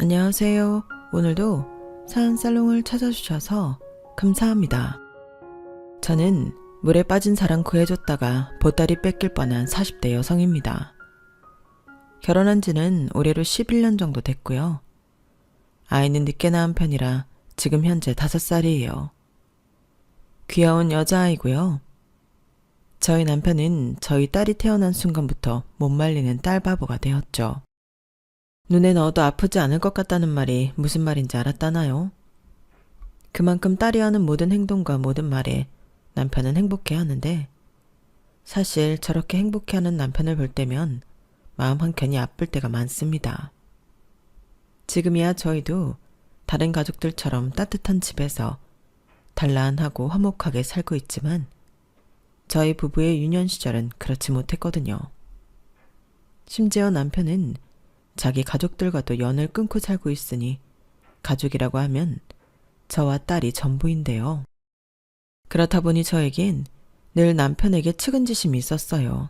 안녕하세요. 오늘도 사연살롱을 찾아주셔서 감사합니다. 저는 물에 빠진 사랑 구해줬다가 보따리 뺏길 뻔한 40대 여성입니다. 결혼한 지는 올해로 11년 정도 됐고요. 아이는 늦게 낳은 편이라 지금 현재 5살이에요. 귀여운 여자아이고요. 저희 남편은 저희 딸이 태어난 순간부터 못 말리는 딸바보가 되었죠. 눈에 넣어도 아프지 않을 것 같다는 말이 무슨 말인지 알았다나요? 그만큼 딸이 하는 모든 행동과 모든 말에 남편은 행복해하는데 사실 저렇게 행복해하는 남편을 볼 때면 마음 한켠이 아플 때가 많습니다. 지금이야 저희도 다른 가족들처럼 따뜻한 집에서 단란하고 화목하게 살고 있지만 저희 부부의 유년 시절은 그렇지 못했거든요. 심지어 남편은 자기 가족들과도 연을 끊고 살고 있으니 가족이라고 하면 저와 딸이 전부인데요. 그렇다 보니 저에겐 늘 남편에게 측은지심이 있었어요.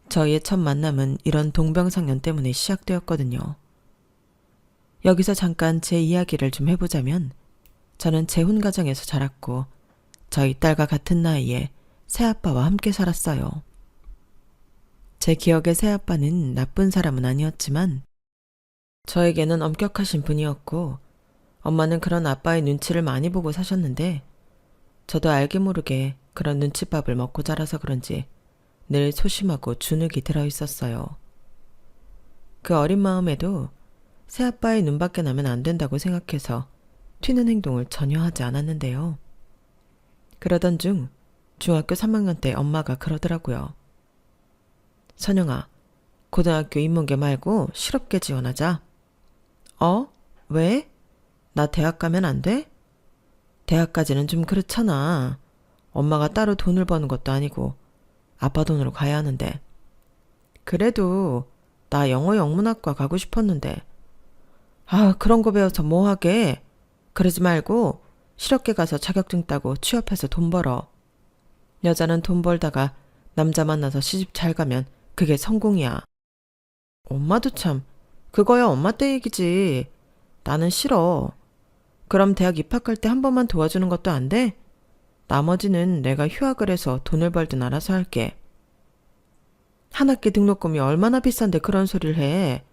저희의 첫 만남은 이런 동병상련 때문에 시작되었거든요. 여기서 잠깐 제 이야기를 좀 해보자면 저는 재혼 가정에서 자랐고 저희 딸과 같은 나이에 새아빠와 함께 살았어요. 제 기억에 새아빠는 나쁜 사람은 아니었지만 저에게는 엄격하신 분이었고 엄마는 그런 아빠의 눈치를 많이 보고 사셨는데 저도 알게 모르게 그런 눈칫밥을 먹고 자라서 그런지 늘 소심하고 주눅이 들어있었어요. 그 어린 마음에도 새아빠의 눈밖에 나면 안 된다고 생각해서 튀는 행동을 전혀 하지 않았는데요. 그러던 중 중학교 3학년 때 엄마가 그러더라고요. 선영아, 고등학교 인문계 말고 실업계 지원하자. 왜? 나 대학 가면 안 돼? 대학까지는 좀 그렇잖아. 엄마가 따로 돈을 버는 것도 아니고 아빠 돈으로 가야 하는데. 그래도 나 영어 영문학과 가고 싶었는데. 그런 거 배워서 뭐 하게? 그러지 말고 실업계 가서 자격증 따고 취업해서 돈 벌어. 여자는 돈 벌다가 남자 만나서 시집 잘 가면 그게 성공이야. 엄마도 참, 그거야 엄마 때 얘기지. 나는 싫어. 그럼 대학 입학할 때 한 번만 도와주는 것도 안 돼? 나머지는 내가 휴학을 해서 돈을 벌든 알아서 할게. 한 학기 등록금이 얼마나 비싼데 그런 소리를 해.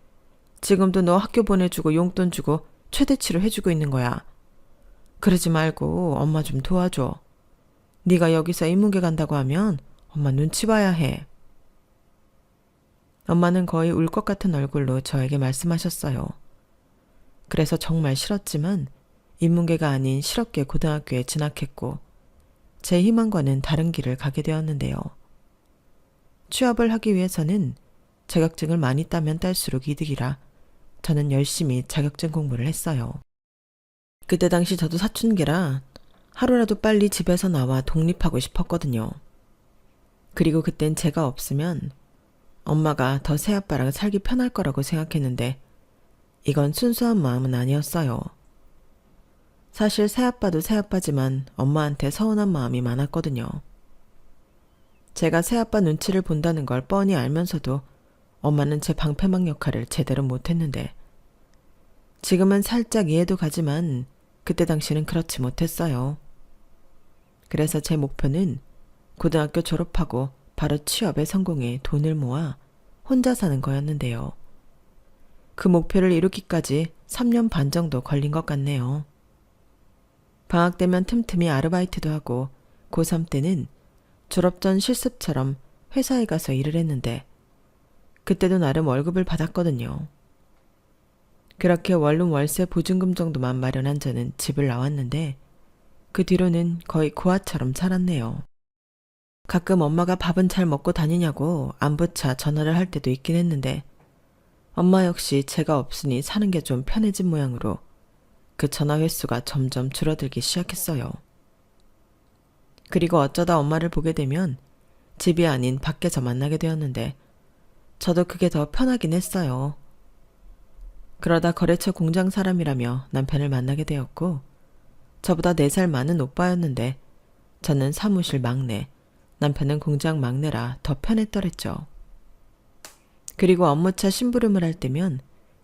지금도 너 학교 보내주고 용돈 주고 최대치로 해주고 있는 거야. 그러지 말고 엄마 좀 도와줘. 네가 여기서 인문계 간다고 하면 엄마 눈치 봐야 해. 엄마는 거의 울 것 같은 얼굴로 저에게 말씀하셨어요. 그래서 정말 싫었지만 인문계가 아닌 실업계 고등학교에 진학했고 제 희망과는 다른 길을 가게 되었는데요. 취업을 하기 위해서는 자격증을 많이 따면 딸수록 이득이라 저는 열심히 자격증 공부를 했어요. 그때 당시 저도 사춘기라 하루라도 빨리 집에서 나와 독립하고 싶었거든요. 그리고 그땐 제가 없으면 엄마가 더 새아빠랑 살기 편할 거라고 생각했는데 이건 순수한 마음은 아니었어요. 사실 새아빠도 새아빠지만 엄마한테 서운한 마음이 많았거든요. 제가 새아빠 눈치를 본다는 걸 뻔히 알면서도 엄마는 제 방패막 역할을 제대로 못했는데 지금은 살짝 이해도 가지만 그때 당시는 그렇지 못했어요. 그래서 제 목표는 고등학교 졸업하고 바로 취업에 성공해 돈을 모아 혼자 사는 거였는데요. 그 목표를 이루기까지 3년 반 정도 걸린 것 같네요. 방학 되면 틈틈이 아르바이트도 하고 고3 때는 졸업 전 실습처럼 회사에 가서 일을 했는데 그때도 나름 월급을 받았거든요. 그렇게 원룸 월세 보증금 정도만 마련한 저는 집을 나왔는데 그 뒤로는 거의 고아처럼 살았네요. 가끔 엄마가 밥은 잘 먹고 다니냐고 안부차 전화를 할 때도 있긴 했는데 엄마 역시 제가 없으니 사는 게 좀 편해진 모양으로 그 전화 횟수가 점점 줄어들기 시작했어요. 그리고 어쩌다 엄마를 보게 되면 집이 아닌 밖에서 만나게 되었는데 저도 그게 더 편하긴 했어요. 그러다 거래처 공장 사람이라며 남편을 만나게 되었고 저보다 4살 많은 오빠였는데 저는 사무실 막내, 남편은 공장 막내라 더 편했더랬죠. 그리고 업무차 심부름을 할 때면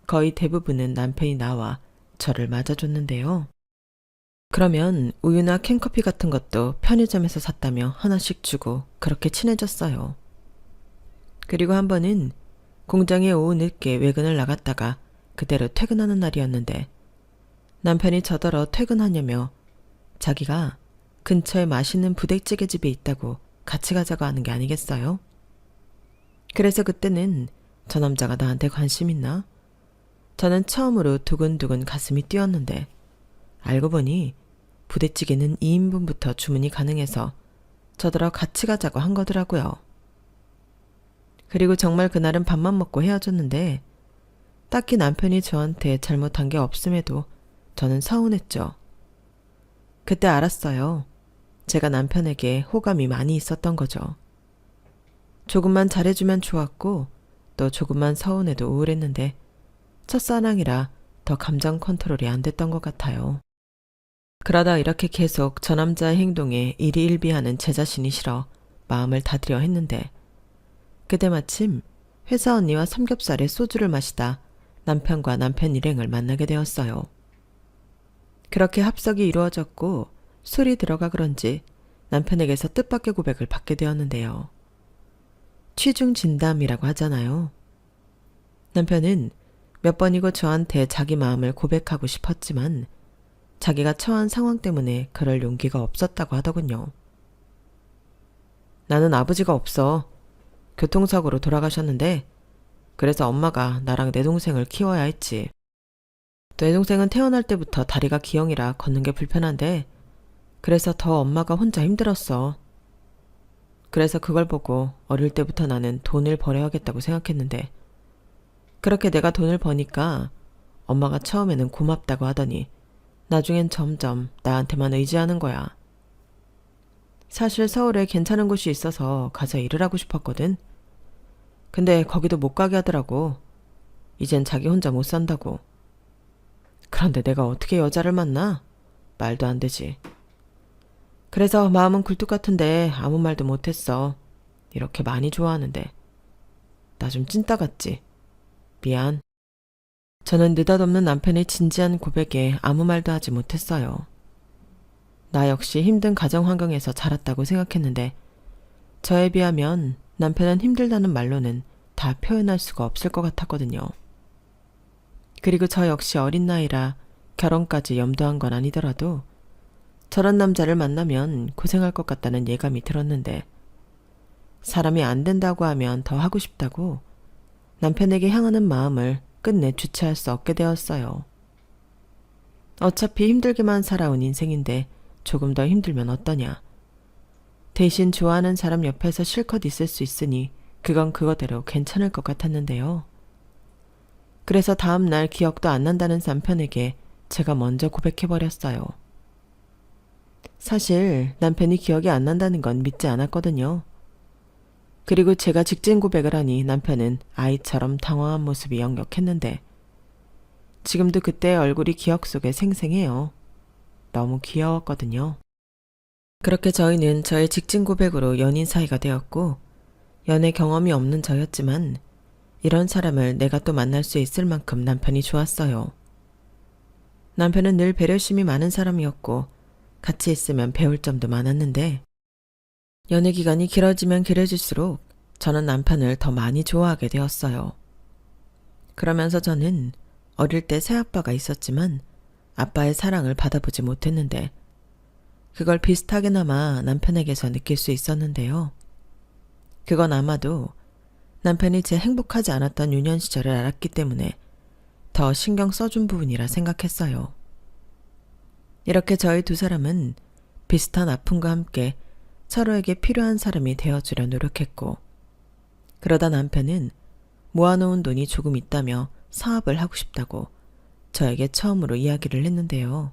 거의 대부분은 남편이 나와 저를 맞아줬는데요. 그러면 우유나 캔커피 같은 것도 편의점에서 샀다며 하나씩 주고 그렇게 친해졌어요. 그리고 한 번은 공장에 오후 늦게 외근을 나갔다가 그대로 퇴근하는 날이었는데 남편이 저더러 퇴근하냐며 자기가 근처에 맛있는 부대찌개 집이 있다고 같이 가자고 하는 게 아니겠어요? 그래서 그때는 저 남자가 나한테 관심 있나? 저는 처음으로 두근두근 가슴이 뛰었는데 알고 보니 부대찌개는 2인분부터 주문이 가능해서 저더러 같이 가자고 한 거더라고요. 그리고 정말 그날은 밥만 먹고 헤어졌는데 딱히 남편이 저한테 잘못한 게 없음에도 저는 서운했죠. 그때 알았어요. 제가 남편에게 호감이 많이 있었던 거죠. 조금만 잘해주면 좋았고 또 조금만 서운해도 우울했는데 첫사랑이라 더 감정 컨트롤이 안 됐던 것 같아요. 그러다 이렇게 계속 저 남자의 행동에 일희일비하는 제 자신이 싫어 마음을 다드려 했는데 그때 마침 회사 언니와 삼겹살에 소주를 마시다 남편과 남편 일행을 만나게 되었어요. 그렇게 합석이 이루어졌고 술이 들어가 그런지 남편에게서 뜻밖의 고백을 받게 되었는데요. 취중 진담이라고 하잖아요. 남편은 몇 번이고 저한테 자기 마음을 고백하고 싶었지만 자기가 처한 상황 때문에 그럴 용기가 없었다고 하더군요. 나는 아버지가 없어. 교통사고로 돌아가셨는데 그래서 엄마가 나랑 내 동생을 키워야 했지. 내 동생은 태어날 때부터 다리가 기형이라 걷는 게 불편한데 그래서 더 엄마가 혼자 힘들었어. 그래서 그걸 보고 어릴 때부터 나는 돈을 벌어야겠다고 생각했는데 그렇게 내가 돈을 버니까 엄마가 처음에는 고맙다고 하더니 나중엔 점점 나한테만 의지하는 거야. 사실 서울에 괜찮은 곳이 있어서 가서 일을 하고 싶었거든. 근데 거기도 못 가게 하더라고. 이젠 자기 혼자 못 산다고. 그런데 내가 어떻게 여자를 만나? 말도 안 되지. 그래서 마음은 굴뚝 같은데 아무 말도 못했어. 이렇게 많이 좋아하는데. 나 좀 찐따 같지? 미안. 저는 느닷없는 남편의 진지한 고백에 아무 말도 하지 못했어요. 나 역시 힘든 가정 환경에서 자랐다고 생각했는데 저에 비하면 남편은 힘들다는 말로는 다 표현할 수가 없을 것 같았거든요. 그리고 저 역시 어린 나이라 결혼까지 염두한 건 아니더라도 저런 남자를 만나면 고생할 것 같다는 예감이 들었는데 사람이 안 된다고 하면 더 하고 싶다고 남편에게 향하는 마음을 끝내 주체할 수 없게 되었어요. 어차피 힘들게만 살아온 인생인데 조금 더 힘들면 어떠냐. 대신 좋아하는 사람 옆에서 실컷 있을 수 있으니 그건 그거대로 괜찮을 것 같았는데요. 그래서 다음 날 기억도 안 난다는 남편에게 제가 먼저 고백해버렸어요. 사실 남편이 기억이 안 난다는 건 믿지 않았거든요. 그리고 제가 직진 고백을 하니 남편은 아이처럼 당황한 모습이 역력했는데 지금도 그때의 얼굴이 기억 속에 생생해요. 너무 귀여웠거든요. 그렇게 저희는 저의 직진 고백으로 연인 사이가 되었고 연애 경험이 없는 저였지만 이런 사람을 내가 또 만날 수 있을 만큼 남편이 좋았어요. 남편은 늘 배려심이 많은 사람이었고 같이 있으면 배울 점도 많았는데 연애 기간이 길어지면 길어질수록 저는 남편을 더 많이 좋아하게 되었어요. 그러면서 저는 어릴 때 새아빠가 있었지만 아빠의 사랑을 받아보지 못했는데 그걸 비슷하게나마 남편에게서 느낄 수 있었는데요. 그건 아마도 남편이 제 행복하지 않았던 유년 시절을 알았기 때문에 더 신경 써준 부분이라 생각했어요. 이렇게 저희 두 사람은 비슷한 아픔과 함께 서로에게 필요한 사람이 되어주려 노력했고 그러다 남편은 모아놓은 돈이 조금 있다며 사업을 하고 싶다고 저에게 처음으로 이야기를 했는데요.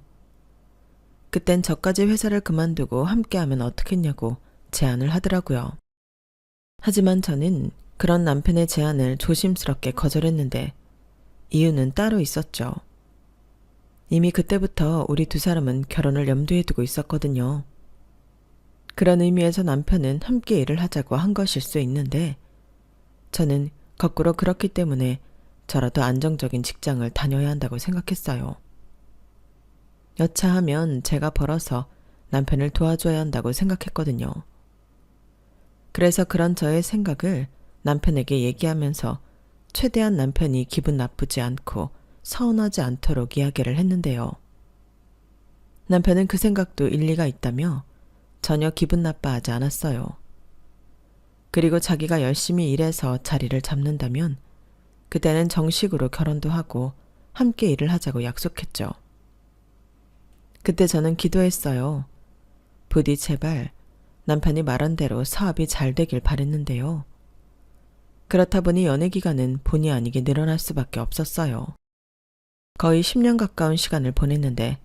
그땐 저까지 회사를 그만두고 함께하면 어떻겠냐고 제안을 하더라고요. 하지만 저는 그런 남편의 제안을 조심스럽게 거절했는데 이유는 따로 있었죠. 이미 그때부터 우리 두 사람은 결혼을 염두에 두고 있었거든요. 그런 의미에서 남편은 함께 일을 하자고 한 것일 수 있는데 저는 거꾸로 그렇기 때문에 저라도 안정적인 직장을 다녀야 한다고 생각했어요. 여차하면 제가 벌어서 남편을 도와줘야 한다고 생각했거든요. 그래서 그런 저의 생각을 남편에게 얘기하면서 최대한 남편이 기분 나쁘지 않고 서운하지 않도록 이야기를 했는데요. 남편은 그 생각도 일리가 있다며 전혀 기분 나빠하지 않았어요. 그리고 자기가 열심히 일해서 자리를 잡는다면 그때는 정식으로 결혼도 하고 함께 일을 하자고 약속했죠. 그때 저는 기도했어요. 부디 제발 남편이 말한 대로 사업이 잘 되길 바랬는데요. 그렇다 보니 연애 기간은 본의 아니게 늘어날 수밖에 없었어요. 거의 10년 가까운 시간을 보냈는데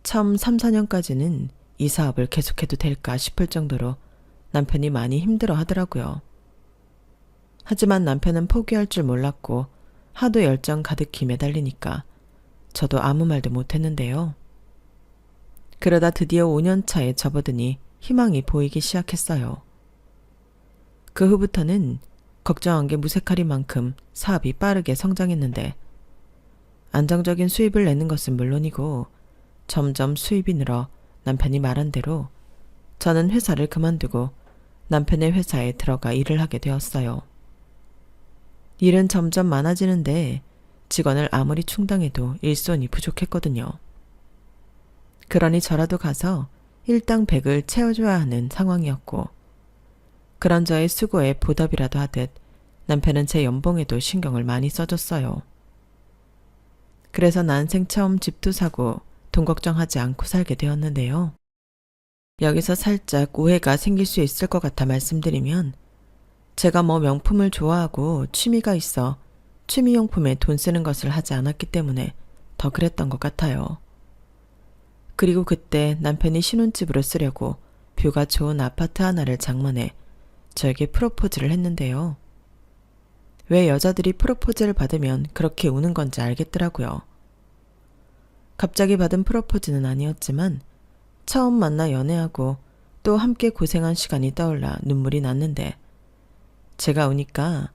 처음 3, 4년까지는 이 사업을 계속해도 될까 싶을 정도로 남편이 많이 힘들어 하더라고요. 하지만 남편은 포기할 줄 몰랐고 하도 열정 가득히 매달리니까 저도 아무 말도 못했는데요. 그러다 드디어 5년 차에 접어드니 희망이 보이기 시작했어요. 그 후부터는 걱정한 게 무색하리만큼 사업이 빠르게 성장했는데 안정적인 수입을 내는 것은 물론이고 점점 수입이 늘어 남편이 말한 대로 저는 회사를 그만두고 남편의 회사에 들어가 일을 하게 되었어요. 일은 점점 많아지는데 직원을 아무리 충당해도 일손이 부족했거든요. 그러니 저라도 가서 일당 100을 채워줘야 하는 상황이었고 그런 저의 수고에 보답이라도 하듯 남편은 제 연봉에도 신경을 많이 써줬어요. 그래서 난생 처음 집도 사고 돈 걱정하지 않고 살게 되었는데요. 여기서 살짝 오해가 생길 수 있을 것 같아 말씀드리면 제가 뭐 명품을 좋아하고 취미가 있어 취미용품에 돈 쓰는 것을 하지 않았기 때문에 더 그랬던 것 같아요. 그리고 그때 남편이 신혼집으로 쓰려고 뷰가 좋은 아파트 하나를 장만해 저에게 프로포즈를 했는데요. 왜 여자들이 프로포즈를 받으면 그렇게 우는 건지 알겠더라고요. 갑자기 받은 프로포즈는 아니었지만 처음 만나 연애하고 또 함께 고생한 시간이 떠올라 눈물이 났는데 제가 우니까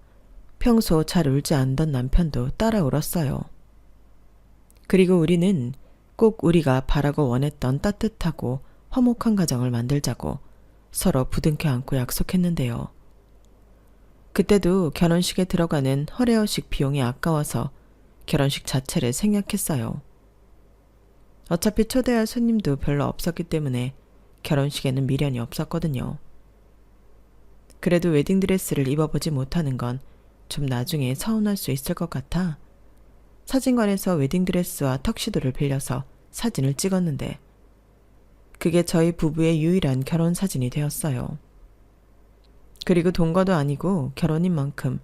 평소 잘 울지 않던 남편도 따라 울었어요. 그리고 우리는 꼭 우리가 바라고 원했던 따뜻하고 화목한 가정을 만들자고 서로 부둥켜 안고 약속했는데요. 그때도 결혼식에 들어가는 허례허식 비용이 아까워서 결혼식 자체를 생략했어요. 어차피 초대할 손님도 별로 없었기 때문에 결혼식에는 미련이 없었거든요. 그래도 웨딩드레스를 입어보지 못하는 건 좀 나중에 서운할 수 있을 것 같아 사진관에서 웨딩드레스와 턱시도를 빌려서 사진을 찍었는데 그게 저희 부부의 유일한 결혼 사진이 되었어요. 그리고 동거도 아니고 결혼인 만큼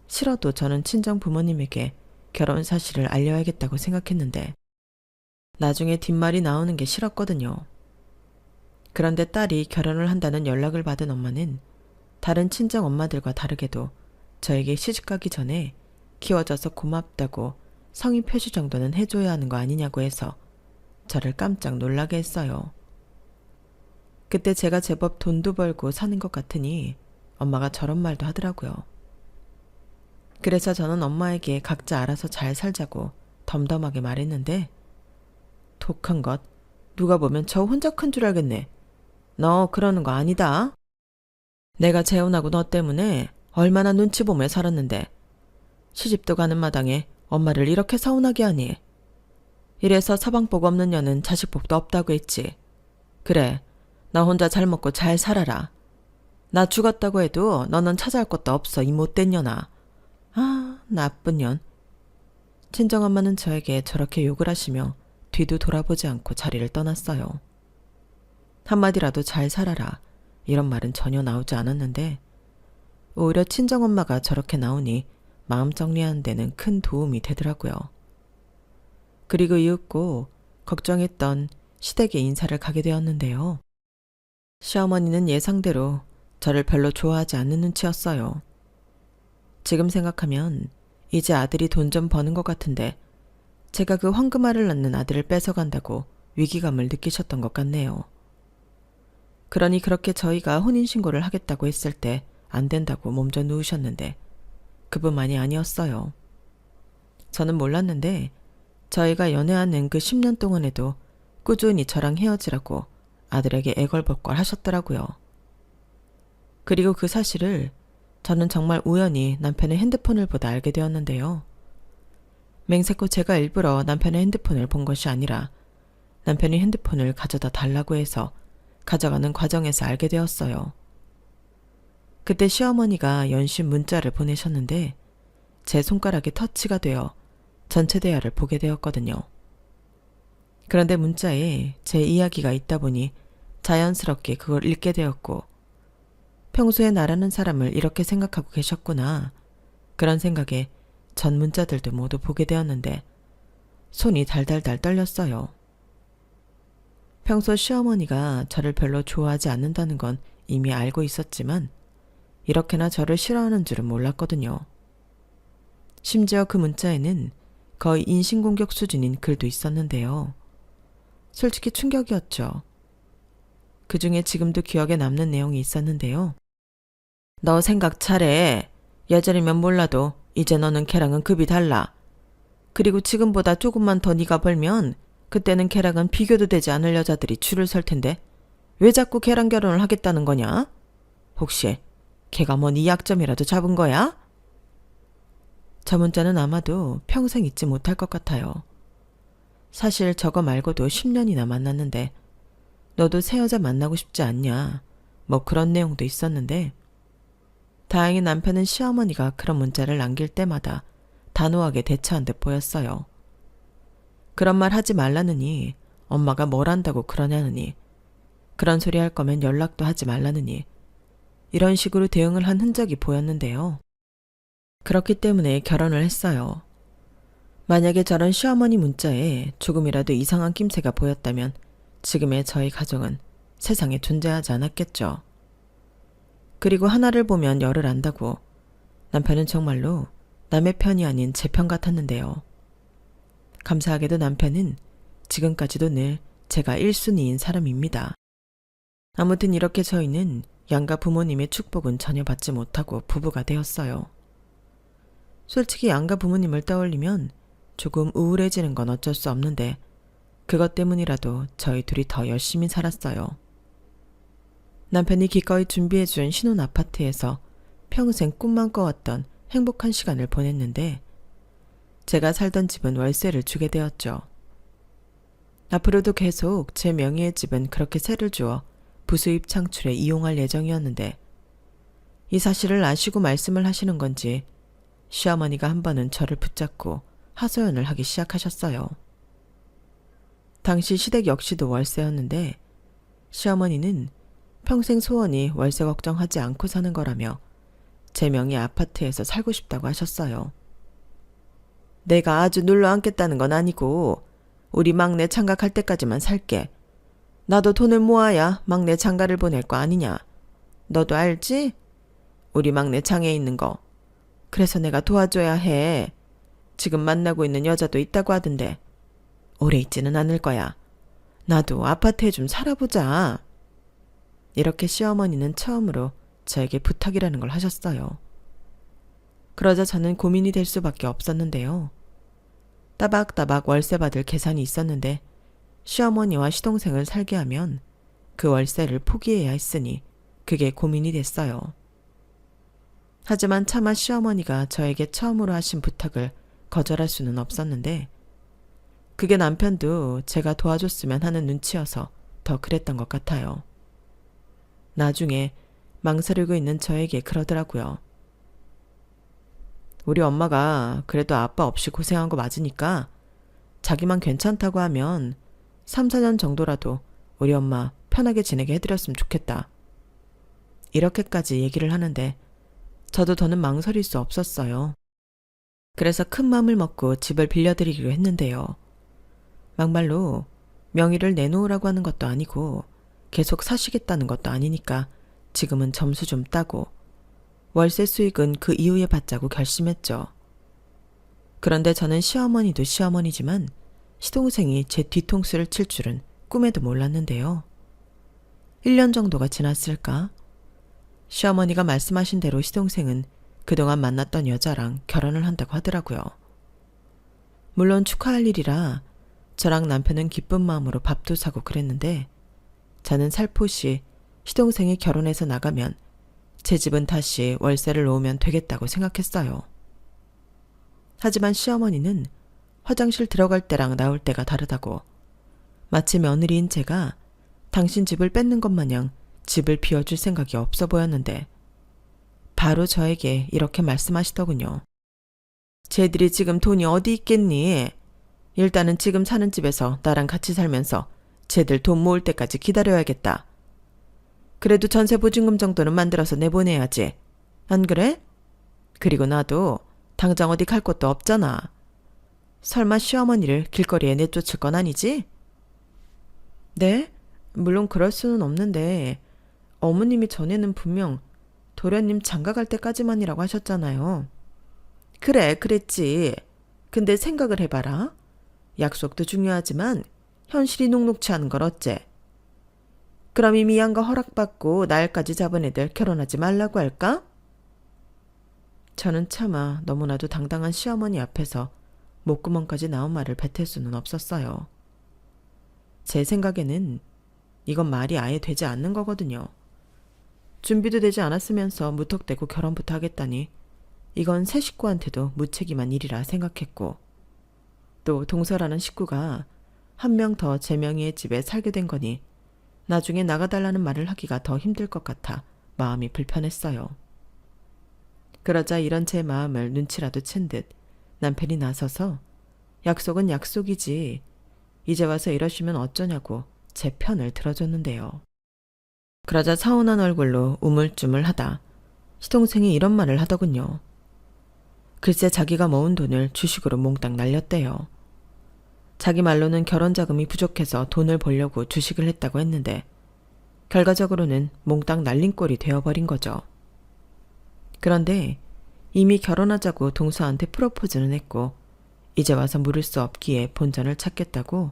싫어도 저는 친정 부모님에게 결혼 사실을 알려야겠다고 생각했는데 나중에 뒷말이 나오는 게 싫었거든요. 그런데 딸이 결혼을 한다는 연락을 받은 엄마는 다른 친정 엄마들과 다르게도 저에게 시집가기 전에 키워줘서 고맙다고 성의 표시 정도는 해줘야 하는 거 아니냐고 해서 저를 깜짝 놀라게 했어요. 그때 제가 제법 돈도 벌고 사는 것 같으니 엄마가 저런 말도 하더라고요. 그래서 저는 엄마에게 각자 알아서 잘 살자고 덤덤하게 말했는데 독한 것, 누가 보면 저 혼자 큰 줄 알겠네. 너 그러는 거 아니다. 내가 재혼하고 너 때문에 얼마나 눈치 보며 살았는데 시집도 가는 마당에 엄마를 이렇게 서운하게 하니. 이래서 사방복 없는 년은 자식복도 없다고 했지. 그래, 나 혼자 잘 먹고 잘 살아라. 나 죽었다고 해도 너는 찾아올 것도 없어, 이 못된 년아. 아, 나쁜 년. 친정엄마는 저에게 저렇게 욕을 하시며 뒤도 돌아보지 않고 자리를 떠났어요. 한마디라도 잘 살아라, 이런 말은 전혀 나오지 않았는데 오히려 친정엄마가 저렇게 나오니 마음 정리하는 데는 큰 도움이 되더라고요. 그리고 이윽고 걱정했던 시댁에 인사를 가게 되었는데요. 시어머니는 예상대로 저를 별로 좋아하지 않는 눈치였어요. 지금 생각하면 이제 아들이 돈 좀 버는 것 같은데 제가 그 황금알을 낳는 아들을 뺏어간다고 위기감을 느끼셨던 것 같네요. 그러니 그렇게 저희가 혼인신고를 하겠다고 했을 때 안 된다고 몸져 누우셨는데 그뿐만이 아니었어요. 저는 몰랐는데 저희가 연애하는 그 10년 동안에도 꾸준히 저랑 헤어지라고 아들에게 애걸복걸 하셨더라고요. 그리고 그 사실을 저는 정말 우연히 남편의 핸드폰을 보다 알게 되었는데요. 맹세코 제가 일부러 남편의 핸드폰을 본 것이 아니라 남편이 핸드폰을 가져다 달라고 해서 가져가는 과정에서 알게 되었어요. 그때 시어머니가 연신 문자를 보내셨는데 제 손가락에 터치가 되어 전체 대화를 보게 되었거든요. 그런데 문자에 제 이야기가 있다 보니 자연스럽게 그걸 읽게 되었고 평소에 나라는 사람을 이렇게 생각하고 계셨구나. 그런 생각에 전 문자들도 모두 보게 되었는데 손이 달달달 떨렸어요. 평소 시어머니가 저를 별로 좋아하지 않는다는 건 이미 알고 있었지만 이렇게나 저를 싫어하는 줄은 몰랐거든요. 심지어 그 문자에는 거의 인신공격 수준인 글도 있었는데요. 솔직히 충격이었죠. 그 중에 지금도 기억에 남는 내용이 있었는데요. 너 생각 잘해. 예전이면 몰라도 이제 너는 걔랑은 급이 달라. 그리고 지금보다 조금만 더 네가 벌면 그때는 걔랑은 비교도 되지 않을 여자들이 줄을 설 텐데 왜 자꾸 걔랑 결혼을 하겠다는 거냐? 혹시 걔가 뭐 네 약점이라도 잡은 거야? 저 문자는 아마도 평생 잊지 못할 것 같아요. 사실 저거 말고도 10년이나 만났는데 너도 새 여자 만나고 싶지 않냐? 뭐 그런 내용도 있었는데 다행히 남편은 시어머니가 그런 문자를 남길 때마다 단호하게 대처한 듯 보였어요. 그런 말 하지 말라느니 엄마가 뭘 한다고 그러냐느니 그런 소리 할 거면 연락도 하지 말라느니 이런 식으로 대응을 한 흔적이 보였는데요. 그렇기 때문에 결혼을 했어요. 만약에 저런 시어머니 문자에 조금이라도 이상한 낌새가 보였다면 지금의 저희 가정은 세상에 존재하지 않았겠죠. 그리고 하나를 보면 열을 안다고 남편은 정말로 남의 편이 아닌 제 편 같았는데요. 감사하게도 남편은 지금까지도 늘 제가 1순위인 사람입니다. 아무튼 이렇게 저희는 양가 부모님의 축복은 전혀 받지 못하고 부부가 되었어요. 솔직히 양가 부모님을 떠올리면 조금 우울해지는 건 어쩔 수 없는데 그것 때문이라도 저희 둘이 더 열심히 살았어요. 남편이 기꺼이 준비해준 신혼 아파트에서 평생 꿈만 꿔왔던 행복한 시간을 보냈는데 제가 살던 집은 월세를 주게 되었죠. 앞으로도 계속 제 명의의 집은 그렇게 세를 주어 부수입 창출에 이용할 예정이었는데 이 사실을 아시고 말씀을 하시는 건지 시어머니가 한 번은 저를 붙잡고 하소연을 하기 시작하셨어요. 당시 시댁 역시도 월세였는데 시어머니는 평생 소원이 월세 걱정하지 않고 사는 거라며 제 명의 아파트에서 살고 싶다고 하셨어요. 내가 아주 눌러 앉겠다는 건 아니고 우리 막내 장가갈 때까지만 살게. 나도 돈을 모아야 막내 장가를 보낼 거 아니냐. 너도 알지? 우리 막내 장애 있는 거. 그래서 내가 도와줘야 해. 지금 만나고 있는 여자도 있다고 하던데 오래 있지는 않을 거야. 나도 아파트에 좀 살아보자. 이렇게 시어머니는 처음으로 저에게 부탁이라는 걸 하셨어요. 그러자 저는 고민이 될 수밖에 없었는데요. 따박따박 월세 받을 계산이 있었는데 시어머니와 시동생을 살게 하면 그 월세를 포기해야 했으니 그게 고민이 됐어요. 하지만 차마 시어머니가 저에게 처음으로 하신 부탁을 거절할 수는 없었는데 그게 남편도 제가 도와줬으면 하는 눈치여서 더 그랬던 것 같아요. 나중에 망설이고 있는 저에게 그러더라고요. 우리 엄마가 그래도 아빠 없이 고생한 거 맞으니까 자기만 괜찮다고 하면 3, 4년 정도라도 우리 엄마 편하게 지내게 해드렸으면 좋겠다. 이렇게까지 얘기를 하는데 저도 더는 망설일 수 없었어요. 그래서 큰 맘을 먹고 집을 빌려드리기로 했는데요. 막말로 명의를 내놓으라고 하는 것도 아니고 계속 사시겠다는 것도 아니니까 지금은 점수 좀 따고 월세 수익은 그 이후에 받자고 결심했죠. 그런데 저는 시어머니도 시어머니지만 시동생이 제 뒤통수를 칠 줄은 꿈에도 몰랐는데요. 1년 정도가 지났을까? 시어머니가 말씀하신 대로 시동생은 그동안 만났던 여자랑 결혼을 한다고 하더라고요. 물론 축하할 일이라 저랑 남편은 기쁜 마음으로 밥도 사고 그랬는데 저는 살포시 시동생이 결혼해서 나가면 제 집은 다시 월세를 놓으면 되겠다고 생각했어요. 하지만 시어머니는 화장실 들어갈 때랑 나올 때가 다르다고, 마치 며느리인 제가 당신 집을 뺏는 것 마냥 집을 비워줄 생각이 없어 보였는데 바로 저에게 이렇게 말씀하시더군요. 쟤들이 지금 돈이 어디 있겠니? 일단은 지금 사는 집에서 나랑 같이 살면서 쟤들 돈 모을 때까지 기다려야겠다. 그래도 전세 보증금 정도는 만들어서 내보내야지. 안 그래? 그리고 나도 당장 어디 갈 곳도 없잖아. 설마 시어머니를 길거리에 내쫓을 건 아니지? 네? 물론 그럴 수는 없는데 어머님이 전에는 분명 도련님 장가갈 때까지만이라고 하셨잖아요. 그래, 그랬지. 근데 생각을 해봐라. 약속도 중요하지만 현실이 녹록치 않은 걸 어째? 그럼 이미 양가 허락받고 날까지 잡은 애들 결혼하지 말라고 할까? 저는 차마 너무나도 당당한 시어머니 앞에서 목구멍까지 나온 말을 뱉을 수는 없었어요. 제 생각에는 이건 말이 아예 되지 않는 거거든요. 준비도 되지 않았으면서 무턱대고 결혼부터 하겠다니 이건 새 식구한테도 무책임한 일이라 생각했고, 또 동서라는 식구가 한 명 더 제 명의의 집에 살게 된 거니 나중에 나가달라는 말을 하기가 더 힘들 것 같아 마음이 불편했어요. 그러자 이런 제 마음을 눈치라도 챈 듯 남편이 나서서 약속은 약속이지 이제 와서 이러시면 어쩌냐고 제 편을 들어줬는데요. 그러자 서운한 얼굴로 우물쭈물하다 시동생이 이런 말을 하더군요. 글쎄 자기가 모은 돈을 주식으로 몽땅 날렸대요. 자기 말로는 결혼 자금이 부족해서 돈을 벌려고 주식을 했다고 했는데 결과적으로는 몽땅 날린 꼴이 되어버린 거죠. 그런데 이미 결혼하자고 동서한테 프로포즈는 했고 이제 와서 물을 수 없기에 본전을 찾겠다고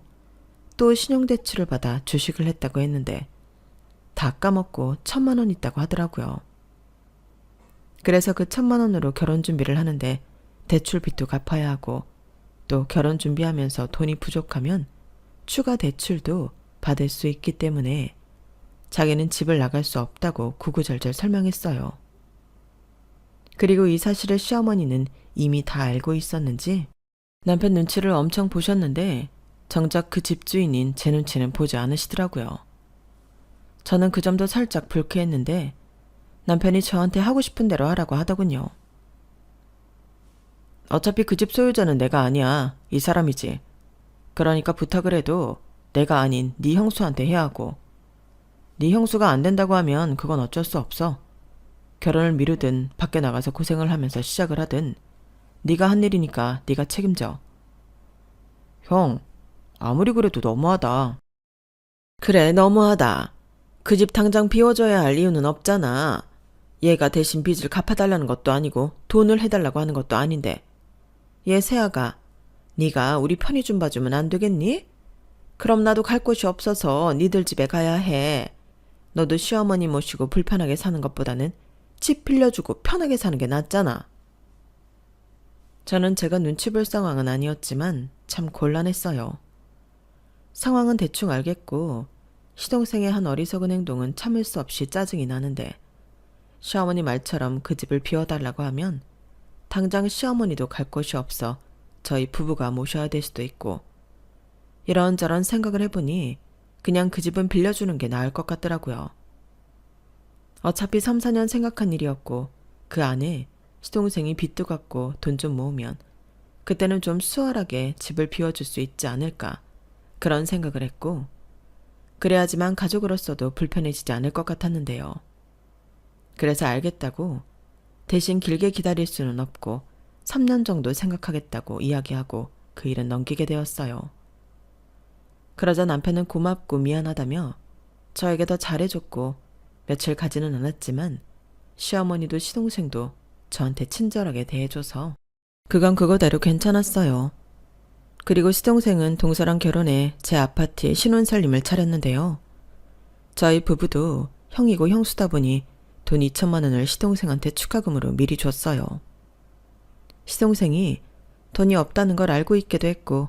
또 신용대출을 받아 주식을 했다고 했는데 다 까먹고 1,000만 원 있다고 하더라고요. 그래서 그 1,000만 원으로 결혼 준비를 하는데 대출빚도 갚아야 하고 또 결혼 준비하면서 돈이 부족하면 추가 대출도 받을 수 있기 때문에 자기는 집을 나갈 수 없다고 구구절절 설명했어요. 그리고 이 사실을 시어머니는 이미 다 알고 있었는지 남편 눈치를 엄청 보셨는데 정작 그 집주인인 제 눈치는 보지 않으시더라고요. 저는 그 점도 살짝 불쾌했는데 남편이 저한테 하고 싶은 대로 하라고 하더군요. 어차피 그 집 소유자는 내가 아니야. 이 사람이지. 그러니까 부탁을 해도 내가 아닌 네 형수한테 해야 하고, 네 형수가 안 된다고 하면 그건 어쩔 수 없어. 결혼을 미루든 밖에 나가서 고생을 하면서 시작을 하든 네가 한 일이니까 네가 책임져. 형, 아무리 그래도 너무하다. 그래, 너무하다. 그 집 당장 비워줘야 할 이유는 없잖아. 얘가 대신 빚을 갚아달라는 것도 아니고 돈을 해달라고 하는 것도 아닌데. 얘 새아가, 네가 우리 편의 좀 봐주면 안 되겠니? 그럼 나도 갈 곳이 없어서 니들 집에 가야 해. 너도 시어머니 모시고 불편하게 사는 것보다는 집 빌려주고 편하게 사는 게 낫잖아. 저는 제가 눈치 볼 상황은 아니었지만 참 곤란했어요. 상황은 대충 알겠고 시동생의 한 어리석은 행동은 참을 수 없이 짜증이 나는데 시어머니 말처럼 그 집을 비워달라고 하면 당장 시어머니도 갈 곳이 없어 저희 부부가 모셔야 될 수도 있고, 이런저런 생각을 해보니 그냥 그 집은 빌려주는 게 나을 것 같더라고요. 어차피 3, 4년 생각한 일이었고 그 안에 시동생이 빚도 갚고 돈 좀 모으면 그때는 좀 수월하게 집을 비워줄 수 있지 않을까 그런 생각을 했고, 그래야지만 가족으로서도 불편해지지 않을 것 같았는데요. 그래서 알겠다고 대신 길게 기다릴 수는 없고 3년 정도 생각하겠다고 이야기하고 그 일은 넘기게 되었어요. 그러자 남편은 고맙고 미안하다며 저에게 더 잘해줬고 며칠 가지는 않았지만 시어머니도 시동생도 저한테 친절하게 대해줘서 그건 그거대로 괜찮았어요. 그리고 시동생은 동서랑 결혼해 제 아파트에 신혼살림을 차렸는데요. 저희 부부도 형이고 형수다 보니 돈 2,000만 원을 시동생한테 축하금으로 미리 줬어요. 시동생이 돈이 없다는 걸 알고 있기도 했고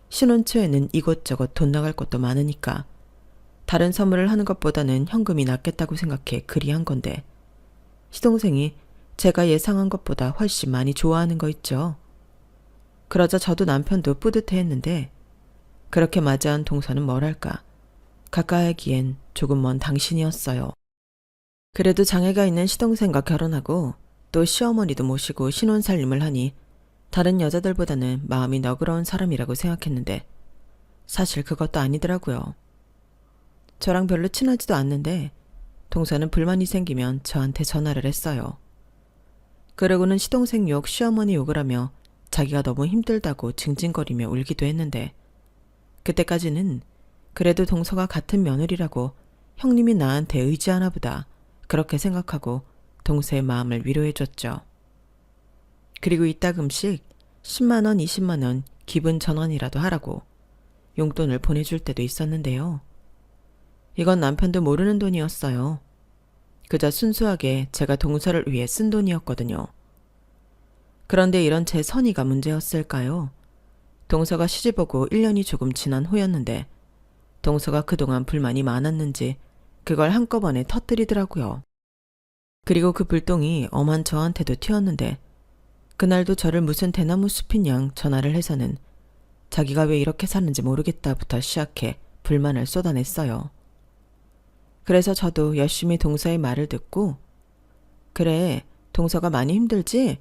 신혼 초에는 이곳저곳 돈 나갈 것도 많으니까 다른 선물을 하는 것보다는 현금이 낫겠다고 생각해 그리 한 건데 시동생이 제가 예상한 것보다 훨씬 많이 좋아하는 거 있죠. 그러자 저도 남편도 뿌듯해했는데 그렇게 맞이한 동서는 뭐랄까 가까이 하기엔 조금 먼 당신이었어요. 그래도 장애가 있는 시동생과 결혼하고 또 시어머니도 모시고 신혼살림을 하니 다른 여자들보다는 마음이 너그러운 사람이라고 생각했는데 사실 그것도 아니더라고요. 저랑 별로 친하지도 않는데 동서는 불만이 생기면 저한테 전화를 했어요. 그러고는 시동생 욕, 시어머니 욕을 하며 자기가 너무 힘들다고 징징거리며 울기도 했는데 그때까지는 그래도 동서가 같은 며느리라고 형님이 나한테 의지하나 보다 그렇게 생각하고 동서의 마음을 위로해줬죠. 그리고 이따금씩 10만 원, 20만 원 기분 전환이라도 하라고 용돈을 보내줄 때도 있었는데요. 이건 남편도 모르는 돈이었어요. 그저 순수하게 제가 동서를 위해 쓴 돈이었거든요. 그런데 이런 제 선의가 문제였을까요? 동서가 시집오고 1년이 조금 지난 후였는데 동서가 그동안 불만이 많았는지 그걸 한꺼번에 터뜨리더라고요. 그리고 그 불똥이 엄한 저한테도 튀었는데 그날도 저를 무슨 대나무 숲인 양 전화를 해서는 자기가 왜 이렇게 사는지 모르겠다부터 시작해 불만을 쏟아냈어요. 그래서 저도 열심히 동서의 말을 듣고 그래, 동서가 많이 힘들지?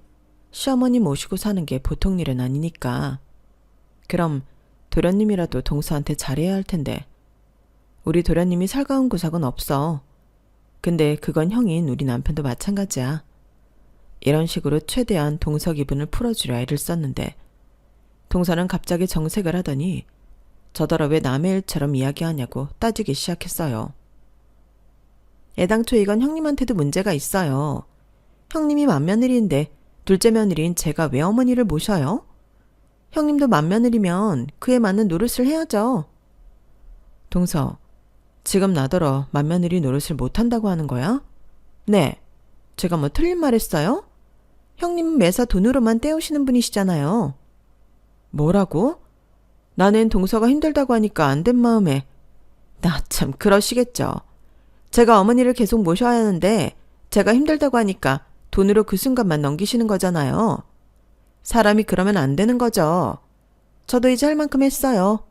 시어머니 모시고 사는 게 보통 일은 아니니까. 그럼 도련님이라도 동서한테 잘해야 할 텐데. 우리 도련님이 살가운 구석은 없어. 근데 그건 형인 우리 남편도 마찬가지야. 이런 식으로 최대한 동서 기분을 풀어주려 애를 썼는데 동서는 갑자기 정색을 하더니 저더러 왜 남의 일처럼 이야기하냐고 따지기 시작했어요. 애당초 이건 형님한테도 문제가 있어요. 형님이 맏며느리인데 둘째 며느리인 제가 왜 어머니를 모셔요? 형님도 맏며느리면 그에 맞는 노릇을 해야죠. 동서, 지금 나더러 맏며느리 노릇을 못한다고 하는 거야? 네, 제가 뭐 틀린 말 했어요? 형님은 매사 돈으로만 때우시는 분이시잖아요. 뭐라고? 나는 동서가 힘들다고 하니까 안 된 마음에. 나 참 그러시겠죠. 제가 어머니를 계속 모셔야 하는데 제가 힘들다고 하니까 돈으로 그 순간만 넘기시는 거잖아요. 사람이 그러면 안 되는 거죠. 저도 이제 할 만큼 했어요.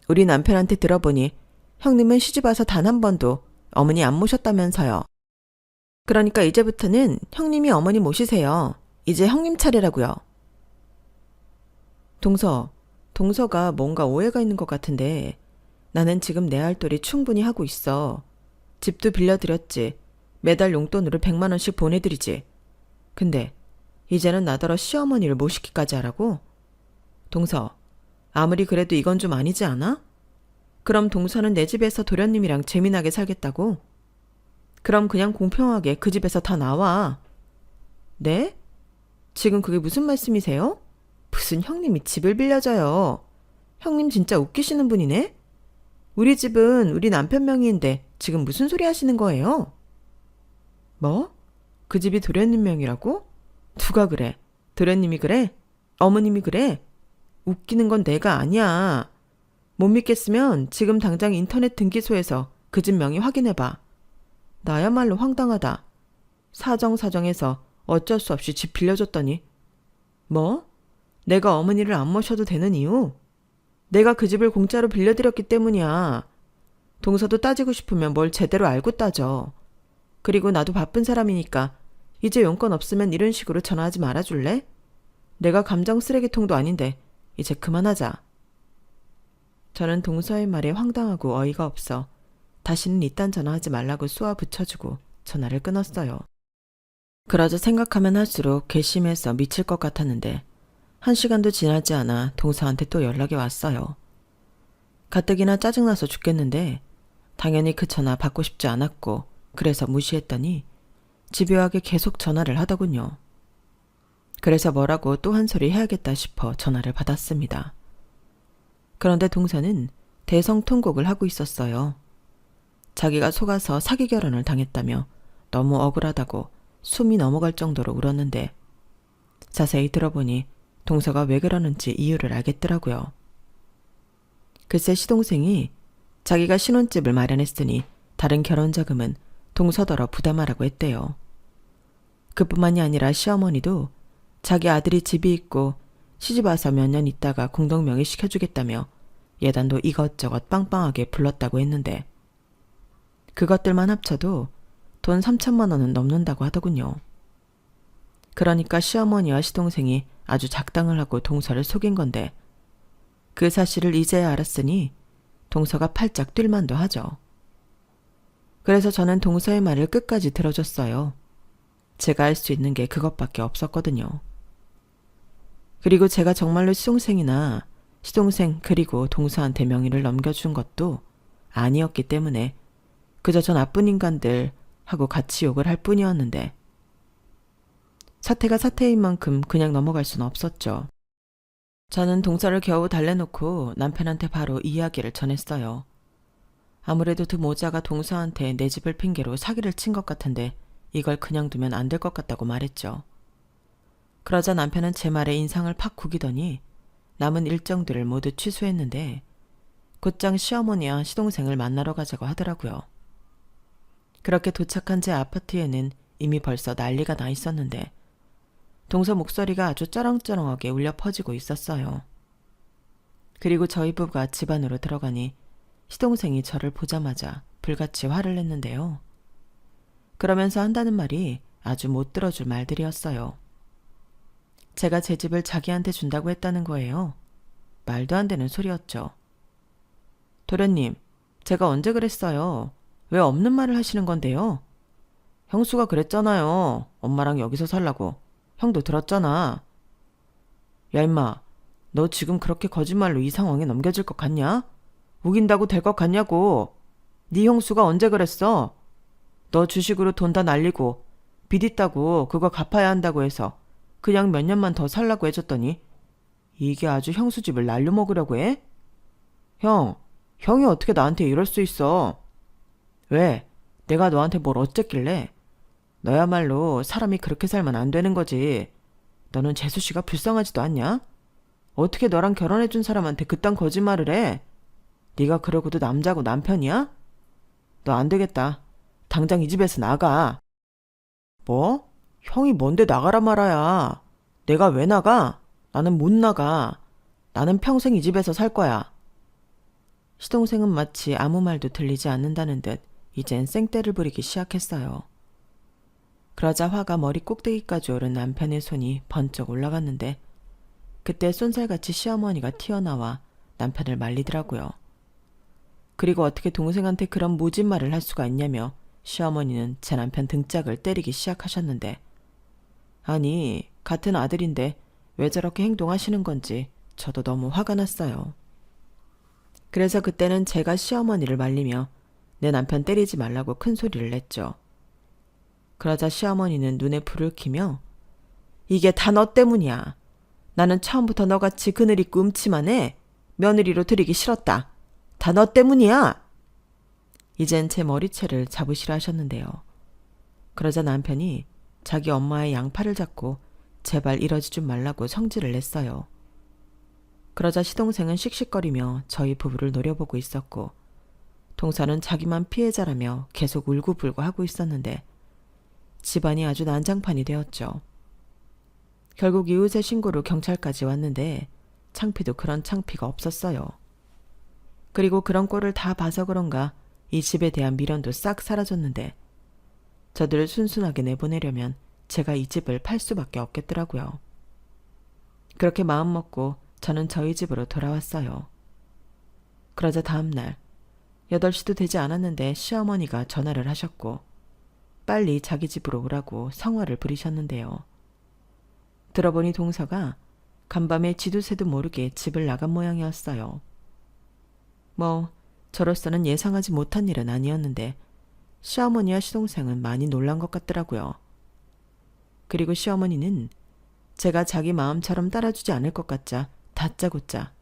우리 남편한테 들어보니 형님은 시집와서 단 한 번도 어머니 안 모셨다면서요. 그러니까 이제부터는 형님이 어머니 모시세요. 이제 형님 차례라고요. 동서가 뭔가 오해가 있는 것 같은데 나는 지금 내 할 도리 충분히 하고 있어. 집도 빌려드렸지. 매달 용돈으로 100만 원씩 보내드리지. 근데 이제는 나더러 시어머니를 모시기까지 하라고? 동서, 아무리 그래도 이건 좀 아니지 않아? 그럼 동서는 내 집에서 도련님이랑 재미나게 살겠다고? 그럼 그냥 공평하게 그 집에서 다 나와. 네? 지금 그게 무슨 말씀이세요? 무슨 형님이 집을 빌려줘요. 형님 진짜 웃기시는 분이네? 우리 집은 우리 남편 명의인데 지금 무슨 소리 하시는 거예요? 뭐? 그 집이 도련님 명이라고? 누가 그래? 도련님이 그래? 어머님이 그래? 웃기는 건 내가 아니야. 못 믿겠으면 지금 당장 인터넷 등기소에서 그 집 명의 확인해봐. 나야말로 황당하다. 사정사정해서 어쩔 수 없이 집 빌려줬더니. 뭐? 내가 어머니를 안 모셔도 되는 이유? 내가 그 집을 공짜로 빌려드렸기 때문이야. 동서도 따지고 싶으면 뭘 제대로 알고 따져. 그리고 나도 바쁜 사람이니까 이제 용건 없으면 이런 식으로 전화하지 말아줄래? 내가 감정 쓰레기통도 아닌데 이제 그만하자. 저는 동서의 말에 황당하고 어이가 없어 다시는 이딴 전화하지 말라고 쏘아 붙여주고 전화를 끊었어요. 그러자 생각하면 할수록 괘씸해서 미칠 것 같았는데 1시간도 지나지 않아 동서한테 또 연락이 왔어요. 가뜩이나 짜증나서 죽겠는데 당연히 그 전화 받고 싶지 않았고 그래서 무시했더니 집요하게 계속 전화를 하더군요. 그래서 뭐라고 또 한 소리 해야겠다 싶어 전화를 받았습니다. 그런데 동서는 대성통곡을 하고 있었어요. 자기가 속아서 사기 결혼을 당했다며 너무 억울하다고 숨이 넘어갈 정도로 울었는데 자세히 들어보니 동서가 왜 그러는지 이유를 알겠더라고요. 글쎄 시동생이 자기가 신혼집을 마련했으니 다른 결혼 자금은 동서더러 부담하라고 했대요. 그뿐만이 아니라 시어머니도 자기 아들이 집이 있고 시집 와서 몇 년 있다가 공동명의 시켜주겠다며 예단도 이것저것 빵빵하게 불렀다고 했는데 그것들만 합쳐도 돈 3천만 원은 넘는다고 하더군요. 그러니까 시어머니와 시동생이 아주 작당을 하고 동서를 속인 건데 그 사실을 이제야 알았으니 동서가 팔짝 뛸만도 하죠. 그래서 저는 동서의 말을 끝까지 들어줬어요. 제가 할 수 있는 게 그것밖에 없었거든요. 그리고 제가 정말로 시동생이나 시동생 그리고 동서한테 명의를 넘겨준 것도 아니었기 때문에 그저 저 나쁜 인간들 하고 같이 욕을 할 뿐이었는데 사태가 사태인 만큼 그냥 넘어갈 수는 없었죠. 저는 동서를 겨우 달래놓고 남편한테 바로 이야기를 전했어요. 아무래도 두 모자가 동서한테 내 집을 핑계로 사기를 친 것 같은데 이걸 그냥 두면 안 될 것 같다고 말했죠. 그러자 남편은 제 말에 인상을 팍 구기더니 남은 일정들을 모두 취소했는데 곧장 시어머니와 시동생을 만나러 가자고 하더라고요. 그렇게 도착한 제 아파트에는 이미 벌써 난리가 나 있었는데 동서 목소리가 아주 쩌렁쩌렁하게 울려 퍼지고 있었어요. 그리고 저희 부부가 집 안으로 들어가니 시동생이 저를 보자마자 불같이 화를 냈는데요. 그러면서 한다는 말이 아주 못 들어줄 말들이었어요. 제가 제 집을 자기한테 준다고 했다는 거예요. 말도 안 되는 소리였죠. 도련님, 제가 언제 그랬어요? 왜 없는 말을 하시는 건데요? 형수가 그랬잖아요. 엄마랑 여기서 살라고. 형도 들었잖아. 야 임마, 너 지금 그렇게 거짓말로 이 상황에 넘겨질 것 같냐? 우긴다고 될 것 같냐고. 네 형수가 언제 그랬어? 너 주식으로 돈 다 날리고 빚 있다고 그거 갚아야 한다고 해서 그냥 몇 년만 더 살라고 해줬더니 이게 아주 형수 집을 날려먹으려고 해? 형이 어떻게 나한테 이럴 수 있어? 왜? 내가 너한테 뭘 어쨌길래? 너야말로 사람이 그렇게 살면 안 되는 거지. 너는 재수씨가 불쌍하지도 않냐? 어떻게 너랑 결혼해준 사람한테 그딴 거짓말을 해? 네가 그러고도 남자고 남편이야? 너 안 되겠다. 당장 이 집에서 나가. 뭐? 형이 뭔데 나가라 말아야. 내가 왜 나가? 나는 못 나가. 나는 평생 이 집에서 살 거야. 시동생은 마치 아무 말도 들리지 않는다는 듯 이젠 생떼를 부리기 시작했어요. 그러자 화가 머리 꼭대기까지 오른 남편의 손이 번쩍 올라갔는데 그때 쏜살같이 시어머니가 튀어나와 남편을 말리더라고요. 그리고 어떻게 동생한테 그런 모진 말을 할 수가 있냐며 시어머니는 제 남편 등짝을 때리기 시작하셨는데 아니, 같은 아들인데 왜 저렇게 행동하시는 건지 저도 너무 화가 났어요. 그래서 그때는 제가 시어머니를 말리며 내 남편 때리지 말라고 큰 소리를 냈죠. 그러자 시어머니는 눈에 불을 켜며 이게 다 너 때문이야. 나는 처음부터 너같이 그늘 있고 음침한 애 며느리로 들이기 싫었다. 다 너 때문이야. 이젠 제 머리채를 잡으시라 하셨는데요. 그러자 남편이 자기 엄마의 양팔을 잡고 제발 이러지 좀 말라고 성질을 냈어요. 그러자 시동생은 씩씩거리며 저희 부부를 노려보고 있었고 동서는 자기만 피해자라며 계속 울고불고 하고 있었는데 집안이 아주 난장판이 되었죠. 결국 이웃의 신고로 경찰까지 왔는데 창피도 그런 창피가 없었어요. 그리고 그런 꼴을 다 봐서 그런가 이 집에 대한 미련도 싹 사라졌는데 저들을 순순하게 내보내려면 제가 이 집을 팔 수밖에 없겠더라고요. 그렇게 마음먹고 저는 저희 집으로 돌아왔어요. 그러자 다음날 8시도 되지 않았는데 시어머니가 전화를 하셨고 빨리 자기 집으로 오라고 성화를 부리셨는데요. 들어보니 동서가 간밤에 지도새도 모르게 집을 나간 모양이었어요. 뭐 저로서는 예상하지 못한 일은 아니었는데 시어머니와 시동생은 많이 놀란 것 같더라고요. 그리고 시어머니는 제가 자기 마음처럼 따라주지 않을 것 같자 다짜고짜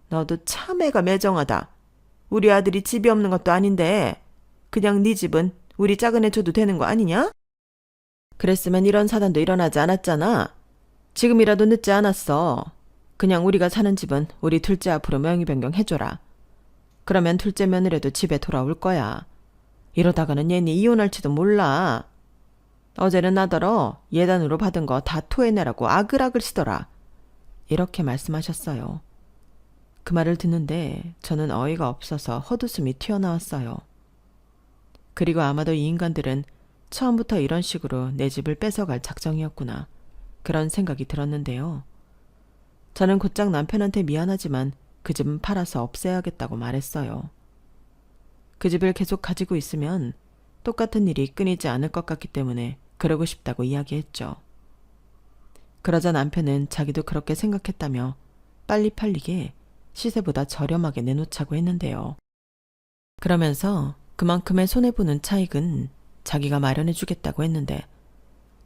너도 참 애가 매정하다. 우리 아들이 집이 없는 것도 아닌데 그냥 네 집은 우리 작은 애 줘도 되는 거 아니냐? 그랬으면 이런 사단도 일어나지 않았잖아. 지금이라도 늦지 않았어. 그냥 우리가 사는 집은 우리 둘째 앞으로 명의 변경해줘라. 그러면 둘째 며느리도 집에 돌아올 거야. 이러다가는 얘니 이혼할지도 몰라. 어제는 나더러 예단으로 받은 거 다 토해내라고 아글아글시더라. 이렇게 말씀하셨어요. 그 말을 듣는데 저는 어이가 없어서 헛웃음이 튀어나왔어요. 그리고 아마도 이 인간들은 처음부터 이런 식으로 내 집을 뺏어갈 작정이었구나. 그런 생각이 들었는데요. 저는 곧장 남편한테 미안하지만 그 집은 팔아서 없애야겠다고 말했어요. 그 집을 계속 가지고 있으면 똑같은 일이 끊이지 않을 것 같기 때문에 그러고 싶다고 이야기했죠. 그러자 남편은 자기도 그렇게 생각했다며 빨리 팔리게 시세보다 저렴하게 내놓자고 했는데요. 그러면서 그만큼의 손해보는 차익은 자기가 마련해주겠다고 했는데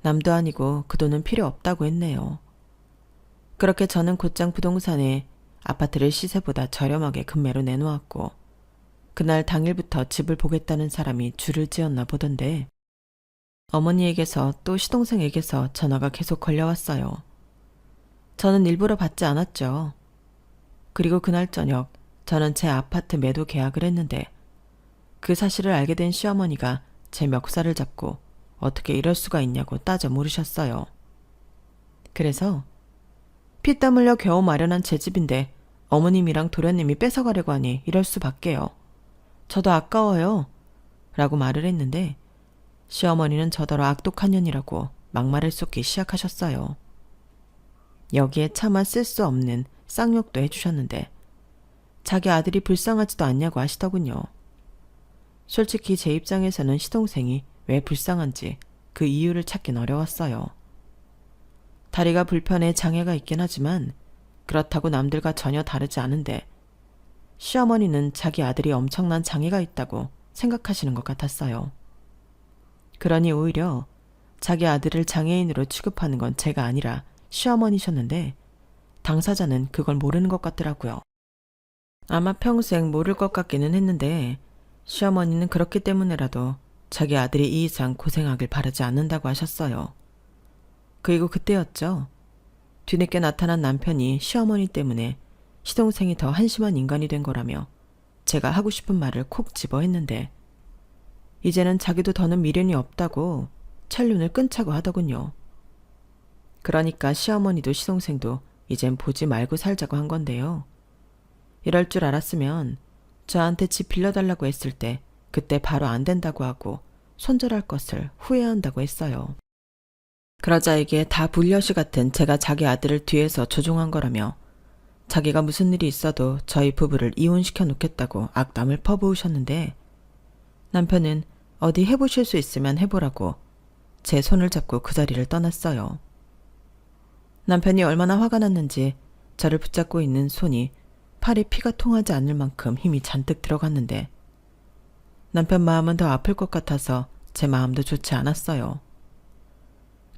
남도 아니고 그 돈은 필요 없다고 했네요. 그렇게 저는 곧장 부동산에 아파트를 시세보다 저렴하게 금매로 내놓았고 그날 당일부터 집을 보겠다는 사람이 줄을 지었나 보던데 어머니에게서 또 시동생에게서 전화가 계속 걸려왔어요. 저는 일부러 받지 않았죠. 그리고 그날 저녁 저는 제 아파트 매도 계약을 했는데 그 사실을 알게 된 시어머니가 제 멱살을 잡고 어떻게 이럴 수가 있냐고 따져 물으셨어요. 그래서 피땀 흘려 겨우 마련한 제 집인데 어머님이랑 도련님이 뺏어가려고 하니 이럴 수밖에요. 저도 아까워요. 라고 말을 했는데 시어머니는 저더러 악독한 년이라고 막말을 쏟기 시작하셨어요. 여기에 차마 쓸 수 없는 쌍욕도 해주셨는데 자기 아들이 불쌍하지도 않냐고 하시더군요. 솔직히 제 입장에서는 시동생이 왜 불쌍한지 그 이유를 찾긴 어려웠어요. 다리가 불편해 장애가 있긴 하지만 그렇다고 남들과 전혀 다르지 않은데 시어머니는 자기 아들이 엄청난 장애가 있다고 생각하시는 것 같았어요. 그러니 오히려 자기 아들을 장애인으로 취급하는 건 제가 아니라 시어머니셨는데 당사자는 그걸 모르는 것 같더라고요. 아마 평생 모를 것 같기는 했는데 시어머니는 그렇기 때문에라도 자기 아들이 이 이상 고생하길 바라지 않는다고 하셨어요. 그리고 그때였죠. 뒤늦게 나타난 남편이 시어머니 때문에 시동생이 더 한심한 인간이 된 거라며 제가 하고 싶은 말을 콕 집어 했는데 이제는 자기도 더는 미련이 없다고 찰륜을 끊자고 하더군요. 그러니까 시어머니도 시동생도 이젠 보지 말고 살자고 한 건데요. 이럴 줄 알았으면 저한테 집 빌려달라고 했을 때 그때 바로 안 된다고 하고 손절할 것을 후회한다고 했어요. 그러자 이게 다 불려시 같은 제가 자기 아들을 뒤에서 조종한 거라며 자기가 무슨 일이 있어도 저희 부부를 이혼시켜 놓겠다고 악담을 퍼부으셨는데 남편은 어디 해보실 수 있으면 해보라고 제 손을 잡고 그 자리를 떠났어요. 남편이 얼마나 화가 났는지 저를 붙잡고 있는 손이 팔에 피가 통하지 않을 만큼 힘이 잔뜩 들어갔는데 남편 마음은 더 아플 것 같아서 제 마음도 좋지 않았어요.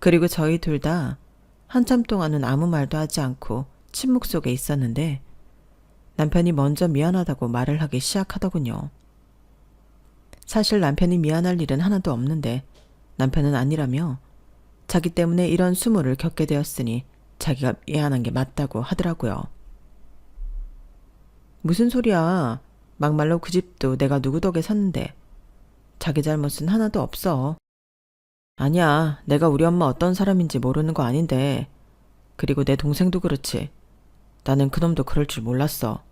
그리고 저희 둘 다 한참 동안은 아무 말도 하지 않고 침묵 속에 있었는데 남편이 먼저 미안하다고 말을 하기 시작하더군요. 사실 남편이 미안할 일은 하나도 없는데 남편은 아니라며 자기 때문에 이런 수모를 겪게 되었으니 자기가 미안한 게 맞다고 하더라고요. 무슨 소리야. 막말로 그 집도 내가 누구 덕에 샀는데 자기 잘못은 하나도 없어. 아니야. 내가 우리 엄마 어떤 사람인지 모르는 거 아닌데 그리고 내 동생도 그렇지. 나는 그놈도 그럴 줄 몰랐어.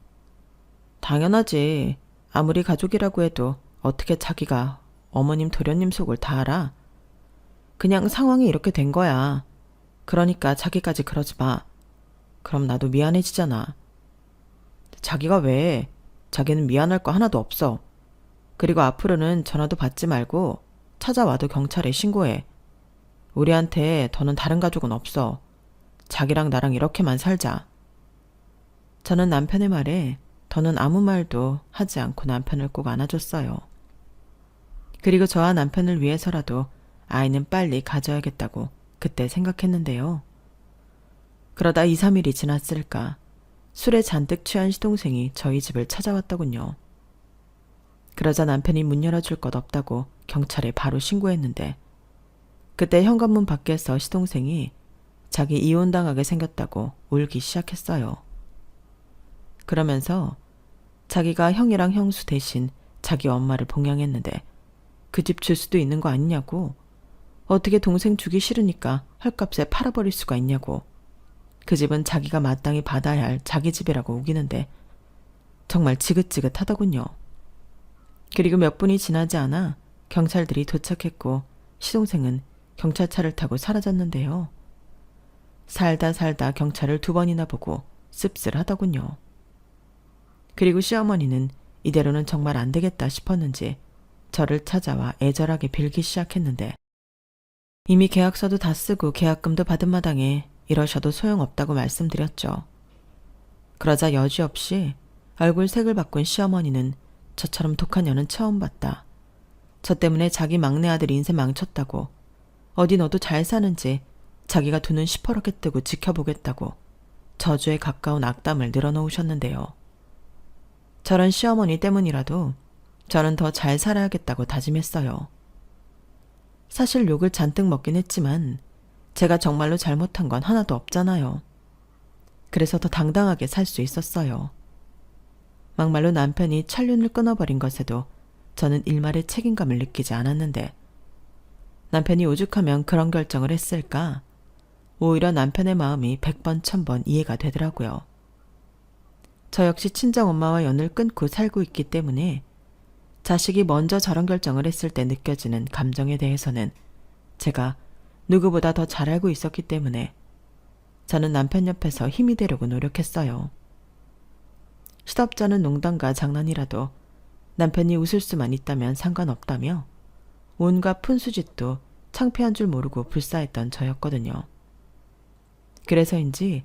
당연하지. 아무리 가족이라고 해도 어떻게 자기가 어머님 도련님 속을 다 알아? 그냥 상황이 이렇게 된 거야. 그러니까 자기까지 그러지 마. 그럼 나도 미안해지잖아. 자기가 왜? 자기는 미안할 거 하나도 없어. 그리고 앞으로는 전화도 받지 말고 찾아와도 경찰에 신고해. 우리한테 더는 다른 가족은 없어. 자기랑 나랑 이렇게만 살자. 저는 남편의 말에 더는 아무 말도 하지 않고 남편을 꼭 안아줬어요. 그리고 저와 남편을 위해서라도 아이는 빨리 가져야겠다고 그때 생각했는데요. 그러다 2, 3일이 지났을까 술에 잔뜩 취한 시동생이 저희 집을 찾아왔더군요. 그러자 남편이 문 열어줄 것 없다고 경찰에 바로 신고했는데 그때 현관문 밖에서 시동생이 자기 이혼당하게 생겼다고 울기 시작했어요. 그러면서 자기가 형이랑 형수 대신 자기 엄마를 봉양했는데 그 집 줄 수도 있는 거 아니냐고, 어떻게 동생 주기 싫으니까 헐값에 팔아버릴 수가 있냐고, 그 집은 자기가 마땅히 받아야 할 자기 집이라고 우기는데 정말 지긋지긋하더군요. 그리고 몇 분이 지나지 않아 경찰들이 도착했고 시동생은 경찰차를 타고 사라졌는데요. 살다 살다 경찰을 2번이나 보고 씁쓸하더군요. 그리고 시어머니는 이대로는 정말 안 되겠다 싶었는지 저를 찾아와 애절하게 빌기 시작했는데, 이미 계약서도 다 쓰고 계약금도 받은 마당에 이러셔도 소용없다고 말씀드렸죠. 그러자 여지없이 얼굴 색을 바꾼 시어머니는 저처럼 독한 년은 처음 봤다, 저 때문에 자기 막내 아들 인생 망쳤다고, 어디 너도 잘 사는지 자기가 두 눈 시퍼렇게 뜨고 지켜보겠다고 저주에 가까운 악담을 늘어놓으셨는데요. 저런 시어머니 때문이라도 저는 더 잘 살아야겠다고 다짐했어요. 사실 욕을 잔뜩 먹긴 했지만 제가 정말로 잘못한 건 하나도 없잖아요. 그래서 더 당당하게 살 수 있었어요. 막말로 남편이 찰윤을 끊어버린 것에도 저는 일말의 책임감을 느끼지 않았는데, 남편이 오죽하면 그런 결정을 했을까? 오히려 남편의 마음이 100번 1000번 이해가 되더라고요. 저 역시 친정엄마와 연을 끊고 살고 있기 때문에 자식이 먼저 저런 결정을 했을 때 느껴지는 감정에 대해서는 제가 누구보다 더 잘 알고 있었기 때문에 저는 남편 옆에서 힘이 되려고 노력했어요. 시덥잖은 농담과 장난이라도 남편이 웃을 수만 있다면 상관없다며 온갖 푼수짓도 창피한 줄 모르고 불사했던 저였거든요. 그래서인지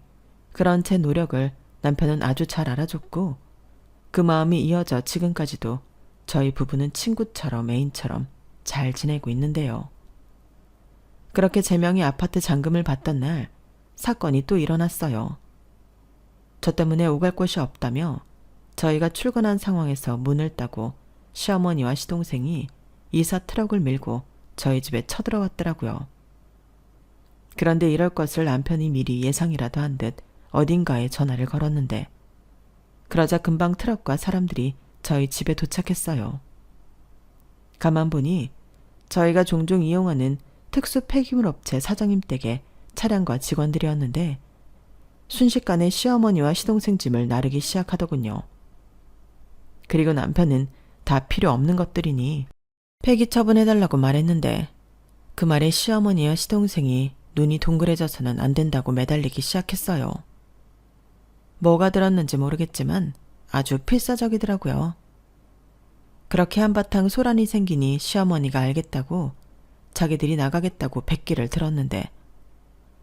그런 제 노력을 남편은 아주 잘 알아줬고 그 마음이 이어져 지금까지도 저희 부부는 친구처럼 애인처럼 잘 지내고 있는데요. 그렇게 제 명의 아파트 잔금을 받던 날 사건이 또 일어났어요. 저 때문에 오갈 곳이 없다며 저희가 출근한 상황에서 문을 따고 시어머니와 시동생이 이사 트럭을 밀고 저희 집에 쳐들어왔더라고요. 그런데 이럴 것을 남편이 미리 예상이라도 한 듯 어딘가에 전화를 걸었는데, 그러자 금방 트럭과 사람들이 저희 집에 도착했어요. 가만 보니 저희가 종종 이용하는 특수 폐기물 업체 사장님 댁의 차량과 직원들이었는데 순식간에 시어머니와 시동생 짐을 나르기 시작하더군요. 그리고 남편은 다 필요 없는 것들이니 폐기 처분해달라고 말했는데 그 말에 시어머니와 시동생이 눈이 동그래져서는 안 된다고 매달리기 시작했어요. 뭐가 들었는지 모르겠지만 아주 필사적이더라고요. 그렇게 한바탕 소란이 생기니 시어머니가 알겠다고 자기들이 나가겠다고 백기를 들었는데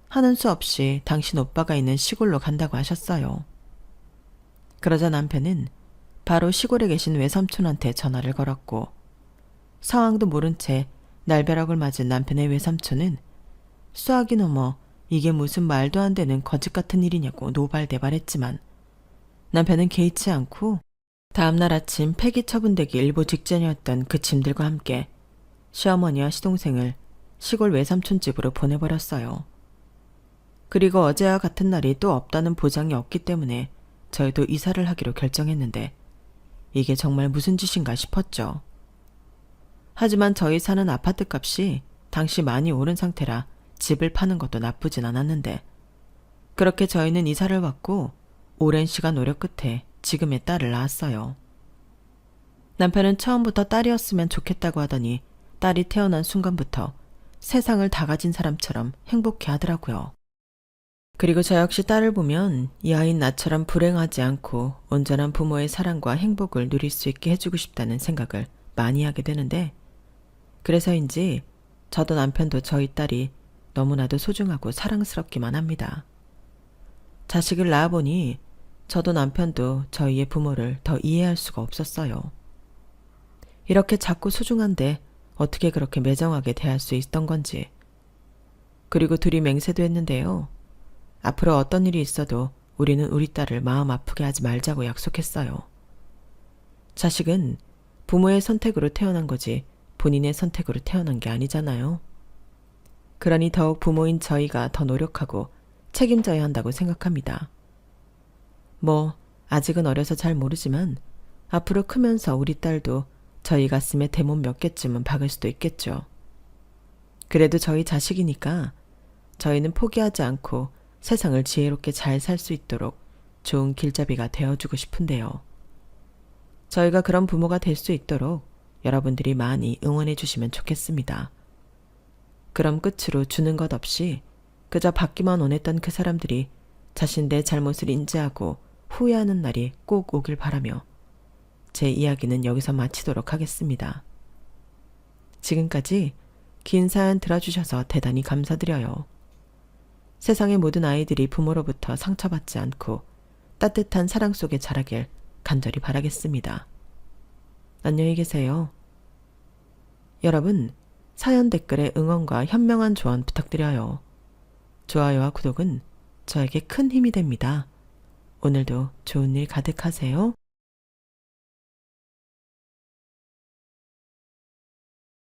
하는 수 없이 당신 오빠가 있는 시골로 간다고 하셨어요. 그러자 남편은 바로 시골에 계신 외삼촌한테 전화를 걸었고 상황도 모른 채 날벼락을 맞은 남편의 외삼촌은 수학이 넘어 이게 무슨 말도 안 되는 거짓 같은 일이냐고 노발대발했지만 남편은 개의치 않고 다음날 아침 폐기 처분되기 일보 직전이었던 그 짐들과 함께 시어머니와 시동생을 시골 외삼촌 집으로 보내버렸어요. 그리고 어제와 같은 날이 또 없다는 보장이 없기 때문에 저희도 이사를 하기로 결정했는데 이게 정말 무슨 짓인가 싶었죠. 하지만 저희 사는 아파트 값이 당시 많이 오른 상태라 집을 파는 것도 나쁘진 않았는데 그렇게 저희는 이사를 왔고 오랜 시간 노력 끝에 지금의 딸을 낳았어요. 남편은 처음부터 딸이었으면 좋겠다고 하더니 딸이 태어난 순간부터 세상을 다 가진 사람처럼 행복해 하더라고요. 그리고 저 역시 딸을 보면 이 아이는 나처럼 불행하지 않고 온전한 부모의 사랑과 행복을 누릴 수 있게 해주고 싶다는 생각을 많이 하게 되는데 그래서인지 저도 남편도 저희 딸이 너무나도 소중하고 사랑스럽기만 합니다. 자식을 낳아보니 저도 남편도 저희의 부모를 더 이해할 수가 없었어요. 이렇게 작고 소중한데 어떻게 그렇게 매정하게 대할 수 있던 건지. 그리고 둘이 맹세도 했는데요. 앞으로 어떤 일이 있어도 우리는 우리 딸을 마음 아프게 하지 말자고 약속했어요. 자식은 부모의 선택으로 태어난 거지 본인의 선택으로 태어난 게 아니잖아요. 그러니 더욱 부모인 저희가 더 노력하고 책임져야 한다고 생각합니다. 아직은 어려서 잘 모르지만 앞으로 크면서 우리 딸도 저희 가슴에 대못 몇 개쯤은 박을 수도 있겠죠. 그래도 저희 자식이니까 저희는 포기하지 않고 세상을 지혜롭게 잘 살 수 있도록 좋은 길잡이가 되어주고 싶은데요. 저희가 그런 부모가 될 수 있도록 여러분들이 많이 응원해 주시면 좋겠습니다. 그럼 끝으로 주는 것 없이 그저 받기만 원했던 그 사람들이 자신들의 잘못을 인지하고 후회하는 날이 꼭 오길 바라며 제 이야기는 여기서 마치도록 하겠습니다. 지금까지 긴 사연 들어주셔서 대단히 감사드려요. 세상의 모든 아이들이 부모로부터 상처받지 않고 따뜻한 사랑 속에 자라길 간절히 바라겠습니다. 안녕히 계세요. 여러분, 사연 댓글에 응원과 현명한 조언 부탁드려요. 좋아요와 구독은 저에게 큰 힘이 됩니다. 오늘도 좋은 일 가득하세요.